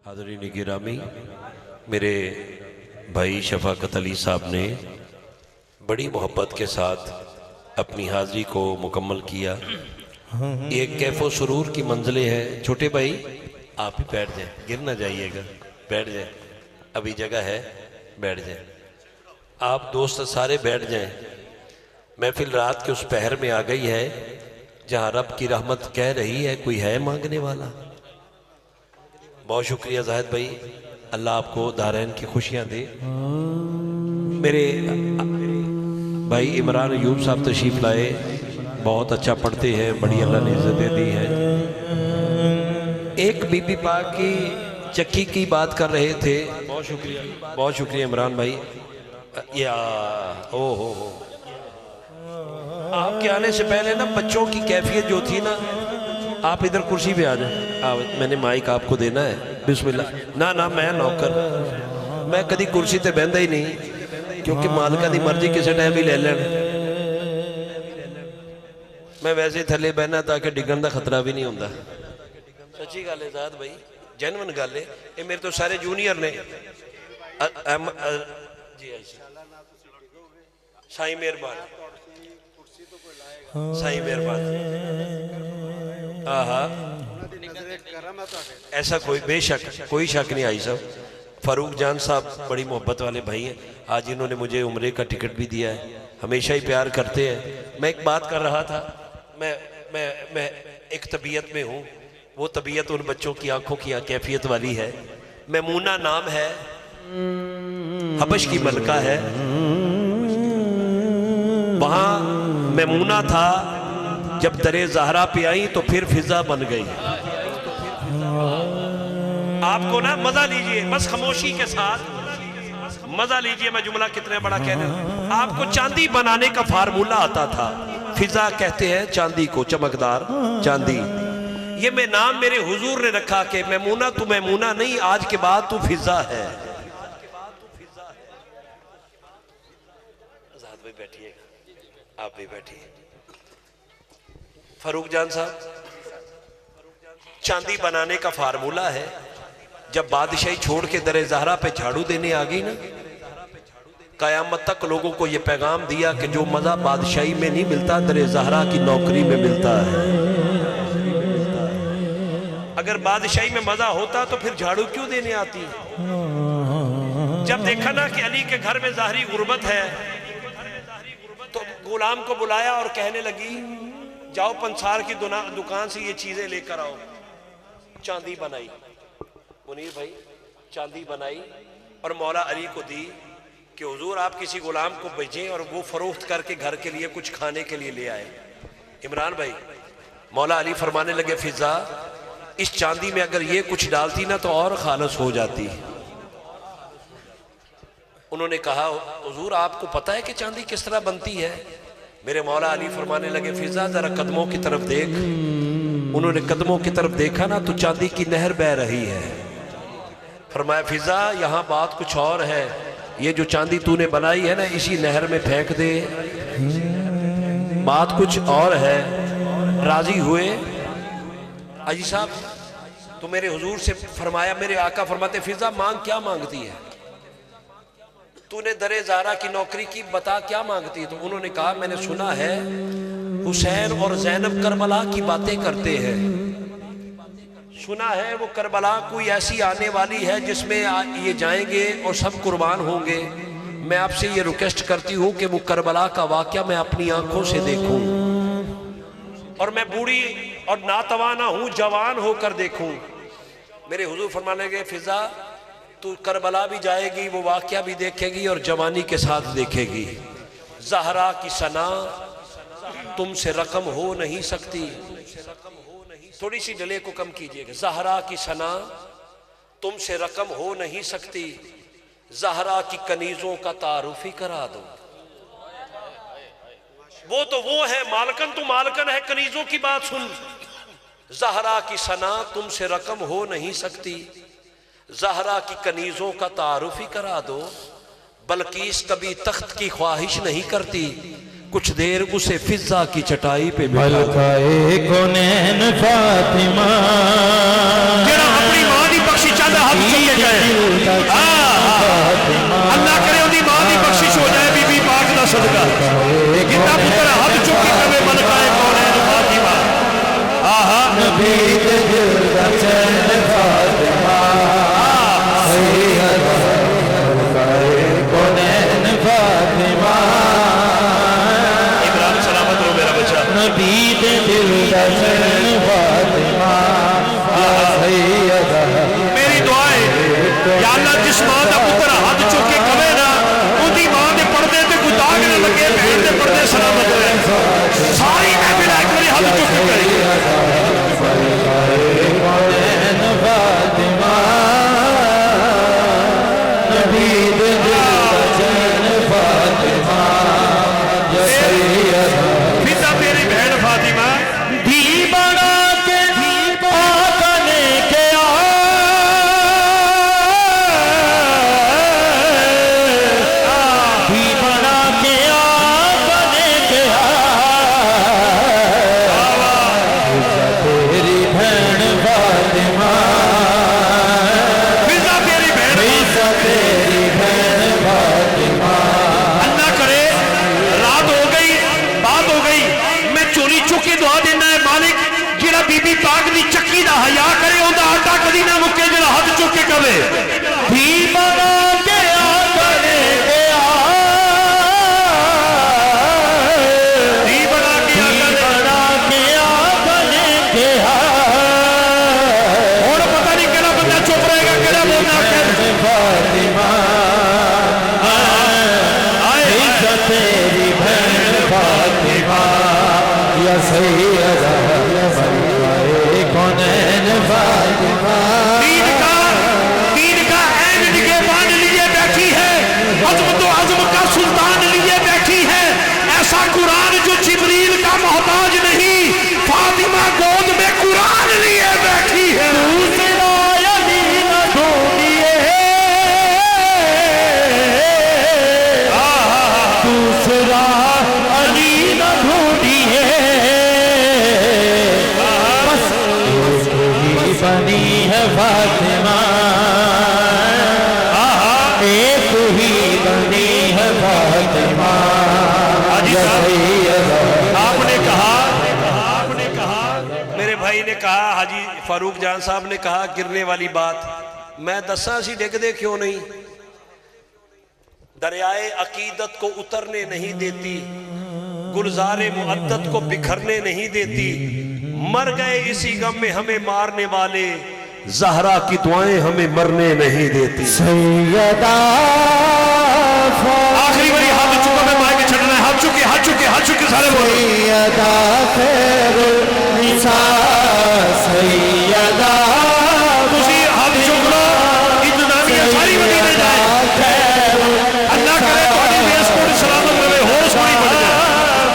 हाज़रीन गिरामी, मेरे भाई शफाकत अली साहब ने बड़ी मोहब्बत के साथ अपनी हाज़री को मुकम्मल किया। एक कैफो सुरूर की मंजिलें हैं। छोटे भाई आप ही बैठ जाएं, गिर ना जाइएगा, बैठ जाएं, अभी जगह है, बैठ जाएं। आप दोस्त सारे बैठ जाएं। महफिल रात के उस पहर में आ गई है जहाँ रब की रहमत कह रही है कोई है मांगने वाला। बहुत शुक्रिया जाहिद भाई, अल्लाह आपको दारैन की खुशियाँ दे। मेरे भाई इमरान अयूब साहब तशरीफ़ लाए, बहुत अच्छा पढ़ते हैं, बड़ी अल्लाह ने इज़्ज़तें दी हैं। एक बीबी पाक की चक्की की बात कर रहे थे। बहुत शुक्रिया इमरान भाई। या ओ हो, आपके आने से पहले ना बच्चों की कैफियत जो थी ना, आप इधर कुर्सी पे आ जाए। मैंने माइक आपको देना है, बिस्मिल्लाह। ना ना मैं नौकर, मैं कभी कुर्सी ते बहता ही नहीं, क्योंकि मालिका की मर्जी किसी टाइम भी ले लें। मैं वैसे ही थले बहना ताकि डिगन का खतरा भी नहीं होता। सच्ची गल है जाद भाई, जेन्युइन गल है। ये मेरे तो सारे जूनियर ने। साईं मेहरबान, साईं मेहरबान। ऐसा कोई बेशक कोई शक नहीं आई साहब। फारूक जान साहब बड़ी मोहब्बत वाले भाई हैं। आज इन्होंने मुझे उम्रे का टिकट भी दिया है, हमेशा ही प्यार करते हैं। मैं एक बात कर रहा था, मैं एक तबीयत में हूँ। वो तबीयत उन बच्चों की आंखों की कैफियत वाली है। मैमूना नाम है, हबश की मलका है। वहाँ मैमूना था, जब दरे ज़हरा पे आई तो फिर फिजा बन गई। आपको ना मजा लीजिए, बस खामोशी के साथ मजा लीजिए। मैं जुमला कितने बड़ा कहने लगा। आपको चांदी बनाने का फार्मूला आता था। फिजा कहते हैं चांदी को, चमकदार चांदी। ये मैं नाम मेरे हुजूर ने रखा कि मैमूना तू मैमूना नहीं, आज के बाद तू फिजा है। आजाद भाई बैठिएगा, आप भी बैठिए। फारूक जान साहब, चांदी बनाने का फार्मूला है, जब बादशाही छोड़ के दरे ज़हरा पे झाड़ू देने आ गई ना, कयामत तक लोगों को यह पैगाम दिया कि जो मजा बादशाही में नहीं मिलता दरे ज़हरा की नौकरी में मिलता है। अगर बादशाही में मजा होता तो फिर झाड़ू क्यों देने आती? जब देखा ना कि अली के घर में ज़ाहरी गुर्बत है, तो गुलाम को बुलाया और कहने लगी जाओ पंसार की दुकान से ये चीजें लेकर आओ। चांदी बनाई, मुनीर भाई चांदी बनाई और मौला अली को दी कि हुजूर आप किसी गुलाम को भेजें और वो फरोख्त करके घर के लिए कुछ खाने के लिए ले आए। इमरान भाई, मौला अली फरमाने लगे फिजा इस चांदी में अगर ये कुछ डालती ना तो और खालस हो जाती। उन्होंने कहा हुजूर आपको पता है कि चांदी किस तरह बनती है? मेरे मौला अली फरमाने लगे फिजा जरा कदमों की तरफ देख। उन्होंने कदमों की तरफ देखा ना तो चांदी की नहर बह रही है। फरमाया फिजा यहाँ बात कुछ और है, ये जो चांदी तूने बनाई है ना इसी नहर में फेंक दे। बात कुछ और है। राजी हुए। अजी साहब तो मेरे हुजूर से फरमाया, मेरे आका फरमाते फिजा मांग क्या मांगती है? तूने दरे ज़हरा की नौकरी की, बता क्या मांगती है? तो उन्होंने कहा मैंने सुना है हुसैन और ज़ैनब करबला की बातें करते हैं। सुना है वो करबला कोई ऐसी आने वाली है जिसमें ये जाएंगे और सब कुर्बान होंगे। मैं आपसे ये रिक्वेस्ट करती हूँ कि वो करबला का वाक़या मैं अपनी आंखों से देखूं और मैं बूढ़ी और नातवाना हूँ, जवान होकर देखूं। मेरे हुजूर फरमाने लगे फिजा तू करबला भी जाएगी, वो वाक़या भी देखेगी और जवानी के साथ देखेगी। ज़हरा की सना तुमसे रकम हो नहीं सकती। थोड़ी सी डले को कम कीजिएगा। ज़हरा की सना तुमसे रकम हो नहीं सकती, ज़हरा की कनीज़ों का तारुफ ही करा दो। वो तो वो है मालकन, तो मालकन है, कनीज़ों की बात सुन। ज़हरा की सना तुमसे रकम हो नहीं सकती, ज़हरा की कनीज़ों का तारुफ ही करा दो। बल्किस कभी तख्त की ख्वाहिश नहीं करती, कुछ देर उसे फिजा की चटाई पे बिठा दो। फातिमा अपनी मां दी बख्शी चाहता अल्लाह जिस मां का पुत्र हाथ चुक के कवे ना उनकी मां के पर्दे से कोई दाग न लगे, भैन के पर्दे सलामत रहे। सारी महफिल एक बार हाथ चुक के करेगी। पिता तेरी बहन फातिमा धी बना के आका लेके धी बना के आका लेके तेरी बहन फातिमा, पिता तेरी बहन, पिता तेरी बहन फातिमा। अल्लाह करे रात हो गई, बात हो गई, मैं चोरी चुकी दुआ देना है मालिक जेड़ा बीबी पाक दी चक्की दा हया करे उनका आटा कदी ना मुके जेड़ा हाथ चुक के कवे धी बना के आका लेके धी बना के आका लेके और पता नहीं केड़ा बंदा चुप रहेगा केड़ा बोलना फातिमा तेरी बहन फातिमा या सैयदा कौनैन फातिमा। दीन का ऐन लिए बांध लिए बैठी है, अज़्म तो अज़्म का सुल्तान लिए बैठी है। ऐसा कुरान जो जिब्रील का मोहताज नहीं, फातिमा गोद में कुरान लिए बैठी है। दूसरा अली न ढूंढिए, दूसरा अली न ढूंढिए, बस बनी है फातिमा, एक ही बनी है फातिमा। आपने कहा मेरे भाई ने कहा, हाजी फारूक जान साहब ने कहा गिरने वाली बात, मैं दसा सी डिगदे क्यों नहीं। दरियाए अकीदत को उतरने नहीं देती, गुलजारे मुअद्दत को बिखरने नहीं देती। मर गए इसी गम में हमें मारने वाले, ज़हरा की दुआएं हमें मरने नहीं देती। सैयदा आखिरी बारी हाथ चुका, मैं माइक छड़ना है, हाथ चुके हाथ चुके हाथ चुके सारे बोलो। सैयदा खैरुल निसा, सैयदा तुसी हाथ चुक लो, इंतजामिया सारी मदीने जाए। अल्लाह करे तुम्हारी बेस को सलामत रहे, होश पूरी बढ़ जाए।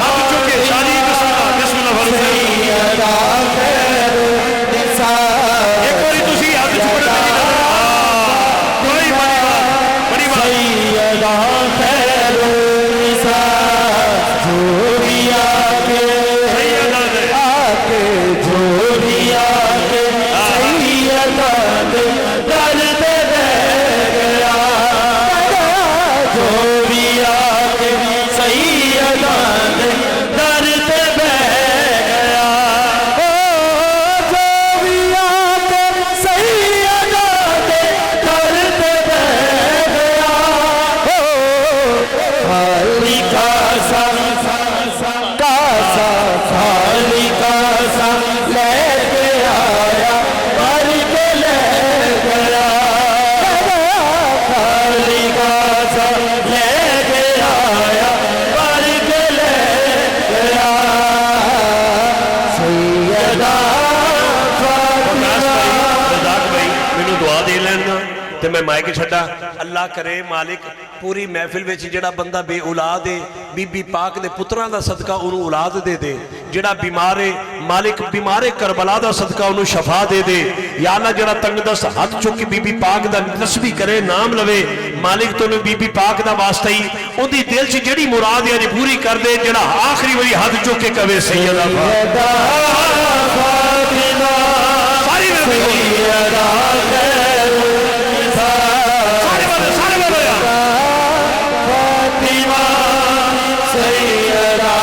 हाथ चुके शादी बिस्मिल्लाह बिस्मिल्लाह फरमाइए। सैयदा खैरुल निसा, एक बारी तुसी हाथ चुकने लगी ना, बड़ी बड़ी बात, बड़ी बात। सैयदा खैरुल निसा, जोड़िया के सैयदा आके जोड़िया के सैयदा दर्द रह गया, जोड़िया के सैयदा दर्द बह गया। ओ जोड़िया के सैयदा दर्द बह गया। ओ खाली कासा खाली कासा लेके आया, भर के ले गया। खाली कासा लेके आया, भर के ले गया। सैयदा मैनू दुआ दे लेना ते मैं माइक छड्डा। अल्लाह करे मालिक पूरी महफिल में जेड़ा बंदा बे औलाद है, बीबी पाक दे पुत्रां दा सदका उन्होंने औलाद दे दे। जेड़ा बीमार है मालिक बीमारे करबला दा सदका उन्होंने शफा दे दे। या अल्लाह जेड़ा तंगदस्त हाथ चुक के बीबी पाक दा तस्बीह करे नाम लवे मालिक तो बीबी पाक दा वास्ता ही उनकी दिल च जेड़ी मुराद है पूरी कर दे। जेड़ा आखिरी बारी हाथ चुक के कवे सैयदा फातिमा, सारी सैयदा फातिमा, सैयदा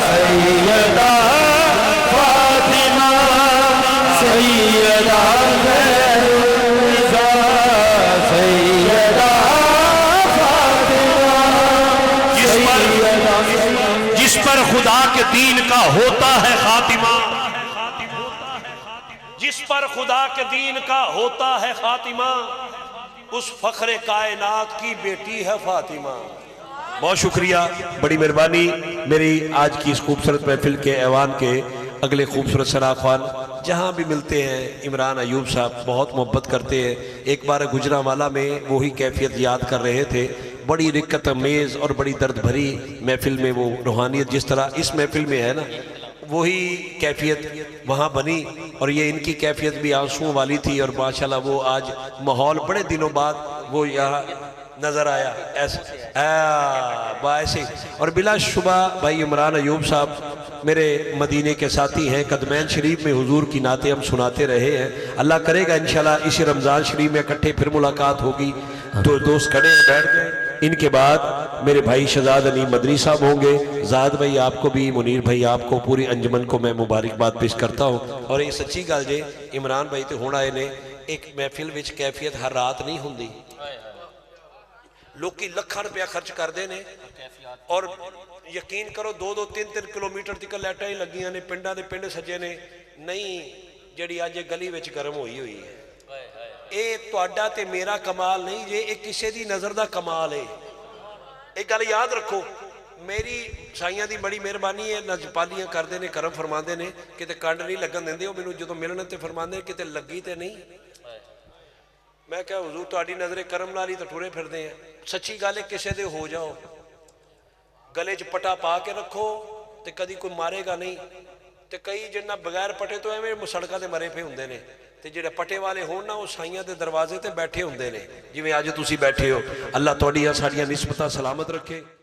सैयदा फातिमा, सैयदा सैयदा फातिमा। जिस पर खुदा के दीन का होता है खातिमा, जिस पर खुदा के दीन का होता है खातिमा, उस फख्रे कायनात की बेटी है फातिमा। बहुत शुक्रिया, बड़ी मेहरबानी। मेरी आज की इस खूबसूरत महफिल के ऐवान के अगले खूबसूरत सराख्वान जहाँ भी मिलते हैं, इमरान अयूब साहब बहुत मोहब्बत करते हैं। एक बार गुजरांवाला में वही कैफियत याद कर रहे थे, बड़ी रिक्कत अमेज़ और बड़ी दर्द भरी महफिल में वो रूहानियत जिस तरह इस महफिल में है ना, वही कैफियत वहाँ बनी। और ये इनकी कैफियत भी आंसुओं वाली थी। और माशाल्लाह वो आज माहौल बड़े दिनों बाद वो यहाँ नज़र आया ऐसे। और बिलाशुबा भाई इमरान अयूब साहब मेरे मदीने के साथी हैं। कदमैन शरीफ में हुजूर की नाते हम सुनाते रहे हैं। अल्लाह करेगा इंशाल्लाह इसी रमज़ान शरीफ में इकट्ठे फिर मुलाकात होगी। तो दोस्त खड़े हैं, बैठ गए। इनके बाद मेरे भाई शहजाद अली मदनी साहब होंगे। जाद भाई आपको भी, मुनीर भाई आपको, पूरी अंजमन को मैं मुबारकबाद पेश करता हूँ। और ये सच्ची गल जे इमरान भाई तो हुण आए ने, एक महफिल विच कैफियत हर रात नहीं होंदी। लोग लखां रुपया खर्च करते हैं और यकीन करो 2-2 3-3 किलोमीटर तक लाइटां ही लगियां ने, पिंडां दे पिंड सजे ने। नहीं जिहड़ी अज गली विच गर्म हुई हुई है, ये तुहाडा ते मेरा कमाल नहीं जे, ये किसी दी नज़र दा कमाल है। एक गल याद रखो, मेरी साइयां दी बड़ी मेहरबानी है, नजपालियां करते हैं, करम फरमाते हैं, किते कंड नहीं लगन देंदे। वो मैनूं जदों मिलन ते फरमाते किते लगी तो नहीं। मैं क्या हुजूर तुहाडी नज़रे करम नाल ही तो टुरे फिरदे हैं। सच्ची गल है, किसी दे हो जाओ, गले च पटा पा के रखो तो कभी कोई मारेगा नहीं। तो कई जिन्ना बगैर पटे तो एवं सड़कों से मरे पे होंगे ने, तो जो पटे वाले हो ना वो साइयां के दरवाजे ते बैठे होंगे ने, जिवें अज तुसीं बैठे हो। अल्लाह तुहाडियां साडियां निस्बतां सलामत रखे।